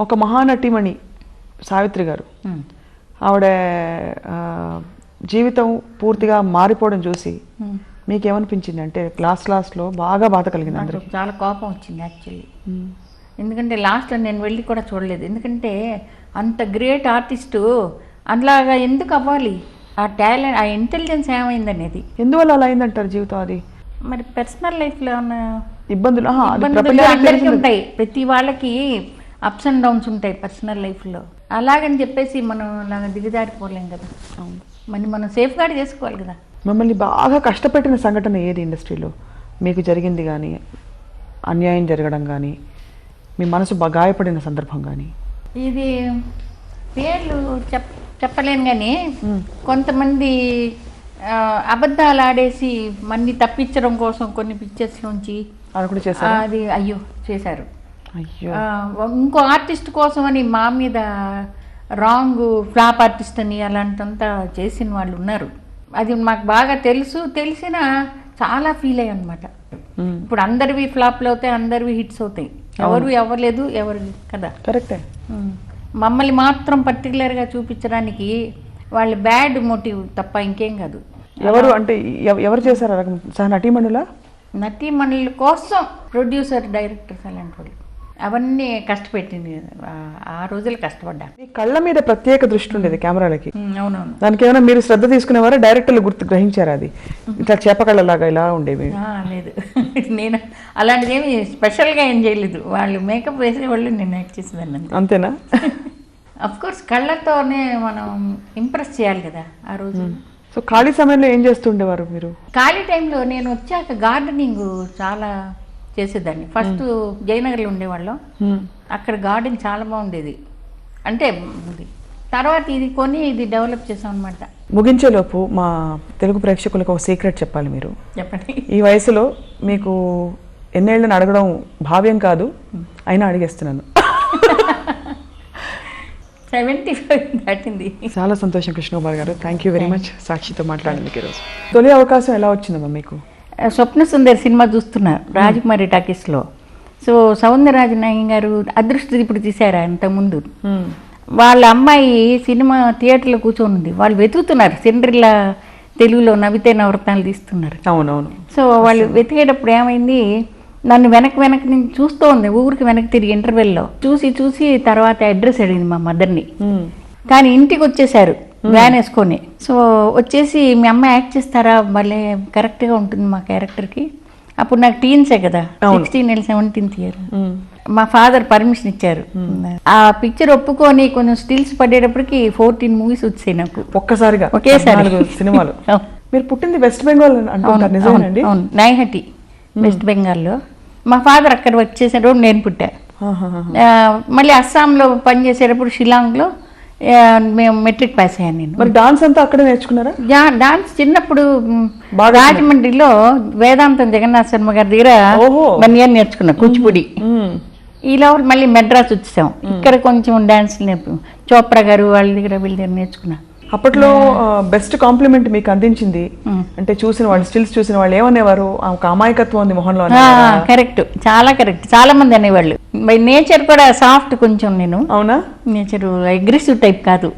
ఒక మహానటిమణి సావిత్రి గారు ఆవిడ జీవితం పూర్తిగా మారిపోవడం చూసి మీకేమనిపించింది? అంటే లాస్ట్లో బాగా బాధ కలిగింది అందరికి. చాలా కోపం వచ్చింది యాక్చువల్లీ. ఎందుకంటే లాస్ట్లో నేను వెళ్ళి కూడా చూడలేదు. ఎందుకంటే అంత గ్రేట్ ఆర్టిస్టు అలాగా ఎందుకు అవ్వాలి? ఆ టాలెంట్, ఆ ఇంటెలిజెన్స్ ఏమైందనేది ఎందువల్ల అలా అయిందంటారు జీవితం? అది మరి పర్సనల్ లైఫ్లో ఉన్న ఇబ్బందులు అందరికీ ఉంటాయి. ప్రతి వాళ్ళకి అప్స్ అండ్ డౌన్స్ ఉంటాయి పర్సనల్ లైఫ్లో. అలాగని చెప్పేసి మనం అలాగ దిగజారిపోలేం కదా. మనం సేఫ్ గార్డ్ చేసుకోవాలి కదా. మిమ్మల్ని బాగా కష్టపెట్టిన సంఘటన ఏది ఇండస్ట్రీలో మీకు జరిగింది? కానీ అన్యాయం జరగడం కానీ మీ మనసు గాయపడిన సందర్భం కానీ? ఇది పేర్లు చెప్పలేను కానీ కొంతమంది అబద్ధాలు ఆడేసి మన్ని తప్పించడం కోసం కొన్ని పిక్చర్స్ నుంచి అది చేశారు. ఇంకో ఆర్టిస్ట్ కోసం అని మా మీద రాంగ్ ఫ్లాప్ ఆర్టిస్ట్ అని అలాంటింతా చేసిన వాళ్ళు ఉన్నారు. అది మాకు బాగా తెలిసిన చాలా ఫీల్ అయ్యాయి అనమాట. ఇప్పుడు అందరివి ఫ్లాప్లు అవుతాయి, అందరివి హిట్స్ అవుతాయి. ఎవరు అవ్వలేదు ఎవరు కదా. కరెక్టే. మమ్మల్ని మాత్రం పర్టికులర్గా చూపించడానికి వాళ్ళు బ్యాడ్ మోటివ్ తప్ప ఇంకేం కాదు. ఎవరు అంటే ఎవరు చేశారు? నటీమణుల కోసం ప్రొడ్యూసర్, డైరెక్టర్స్ అలాంటి వాళ్ళు అవన్నీ కష్టపెట్టింది. ఆ రోజులు కష్టపడ్డా. మీ కళ్ళ మీద ప్రత్యేక దృష్టి ఉండేది కెమెరాలకి. అవునవును. దానికి ఏమైనా మీరు శ్రద్ధ తీసుకునేవారా? డైరెక్టర్లు గ్రహించారా అది ఇట్లా చేపకళ్ళలాగా ఇలా ఉండేవి? లేదు, నేను అలాంటిదేమి స్పెషల్గా ఏం చేయలేదు. వాళ్ళు మేకప్ వేసేవాళ్ళు, నేను యాక్ట్ చేసేదాన్ని. అంతేనా? అఫ్ కోర్స్ కళ్ళతోనే మనం ఇంప్రెస్ చేయాలి కదా ఆ రోజు. సో ఖాళీ సమయంలో ఏం చేస్తుండేవారు మీరు? ఖాళీ టైంలో నేను వచ్చాక గార్డెనింగ్ చాలా చేసేదాన్ని. ఫస్ట్ జయనగర్లో ఉండేవాళ్ళం. అక్కడ గార్డెన్ చాలా బాగుండేది. అంటే తర్వాత ఇది డెవలప్ చేసాం అనమాట. ముగించేలోపు మా తెలుగు ప్రేక్షకులకు ఒక సీక్రెట్ చెప్పాలి మీరు. చెప్పండి. ఈ వయసులో మీకు ఎన్నేళ్ళని అడగడం భావ్యం కాదు, అయినా అడిగేస్తున్నాను. 75 దాటింది. చాలా సంతోషం కృష్ణకుమార్ గారు. థ్యాంక్ యూ వెరీ మచ్ సాక్షితో మాట్లాడడానికి ఈరోజు. తొలి అవకాశం ఎలా వచ్చిందమ్మా మీకు? స్వప్న సుందరి సినిమా చూస్తున్నా రాజకుమారి టాకీస్లో. సో సౌందరరాజన్ గారు అదృష్టి ఇప్పుడు తీశారా ఇంతకుముందు. వాళ్ళ అమ్మాయి సినిమా థియేటర్లో కూర్చొని వాళ్ళు వెతుకుతున్నారు. సిండ్రిల్లా తెలుగులో నవ్వితే నవరత్నాలు తీస్తున్నారు. అవునవును. సో వాళ్ళు వెతికేటప్పుడు ఏమైంది, నన్ను వెనక్కి నుంచి చూస్తూ ఉంది. ఊరికి వెనక్కి తిరిగి ఇంటర్వెల్లో చూసి తర్వాత అడ్రస్ అడిగింది మా మదర్ని. కానీ ఇంటికి వచ్చేసారు వ్యాన్ వేసుకొని. సో వచ్చేసి మీ అమ్మ యాక్ట్ చేస్తారా, భలే కరెక్ట్గా ఉంటుంది మా క్యారెక్టర్కి. అప్పుడు నాకు టీన్సే కదా, 16 ఏళ్ళు 17th ఇయర్. మా ఫాదర్ పర్మిషన్ ఇచ్చారు. ఆ పిక్చర్ ఒప్పుకొని కొంచెం స్టిల్స్ పడేటప్పటికి 14 మూవీస్ వచ్చాయి నాకు ఒక్కసారిగా, ఒకేసారి సినిమాలు. మీరు పుట్టింది వెస్ట్ బెంగాల్ అంటారు, నిజమేనండి? అవును, నైహటి వెస్ట్ బెంగాల్లో. మా ఫాదర్ అక్కడ వర్క్ చేసేటప్పుడు నేను పుట్టా. మళ్ళీ అస్సాంలో పనిచేసేటప్పుడు షిలాంగ్లో మేము మెట్రిక్ పాస్ అయ్యాను నేను. మరి డాన్స్ అంతా అక్కడే నేర్చుకున్నారా? డాన్స్ చిన్నప్పుడు రాజమండ్రిలో వేదాంతం జగన్నాథ్ శర్మ గారి దగ్గర 1 year నేర్చుకున్నా కూచిపూడి. ఇలా మళ్ళీ మెడ్రాస్ వచ్చేసాం. ఇక్కడ కొంచెం డాన్స్ చోప్రా గారు వాళ్ళ దగ్గర వీళ్ళ దగ్గర నేర్చుకున్నా. అప్పట్లో బెస్ట్ కాంప్లిమెంట్ మీకు అందించింది అంటే చూసిన వాళ్ళు, స్టిల్స్ చూసిన వాళ్ళు ఏమనేవారు? ఒక అమాయకత్వం ఉంది మొహంలో. కరెక్ట్, చాలా కరెక్ట్. చాలా మంది అనేవాళ్ళు. నేచర్ కూడా సాఫ్ట్ కొంచెం. నేను అవునా? నేచర్ అగ్రెసివ్ టైప్ కాదు.